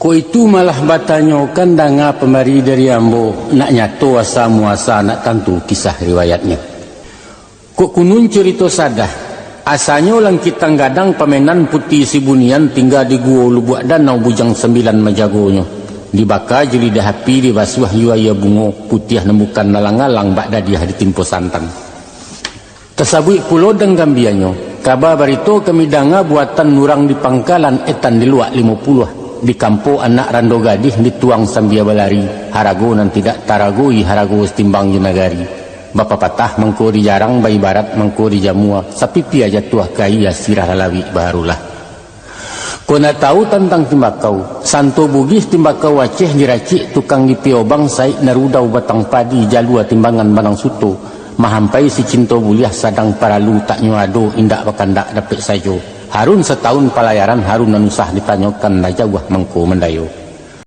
Ko itu malah batanyokan danga pemari dari ambo nak nyato asa muasa nak tentu kisah riwayatnya. Ko kunun cerita sadah asanya ulang kita gadang pamenan putih sibunian tinggal di gua lubuak danau bujang 9 majagonyo. Dibaka jelidah api dibasuh yuaya bungo putih nemukan nalang-alang bakda dia ditimpo santan. Tersabui pulau dan gambianyo kabar barito kami danga buatan nurang di pangkalan etan di luak 50 di kampo anak rando gadih dituang sambia balari harago nan tidak taragoi harago timbang junagari bapa patah mengko di jarang bayi barat mengko di jamua sapipi aja tuah kai sirah lalawi barulah kona tahu tentang timbakau santo bugis timbakau Aceh diracik tukang di piobang sai narudau batang padi jalua timbangan banang suto mahampai si cinto buliah sadang paralu tak nyuado indak bakandak dapet sajo Harun setahun pelayaran Harun nanusah ditanyakan najawah mengko mendayo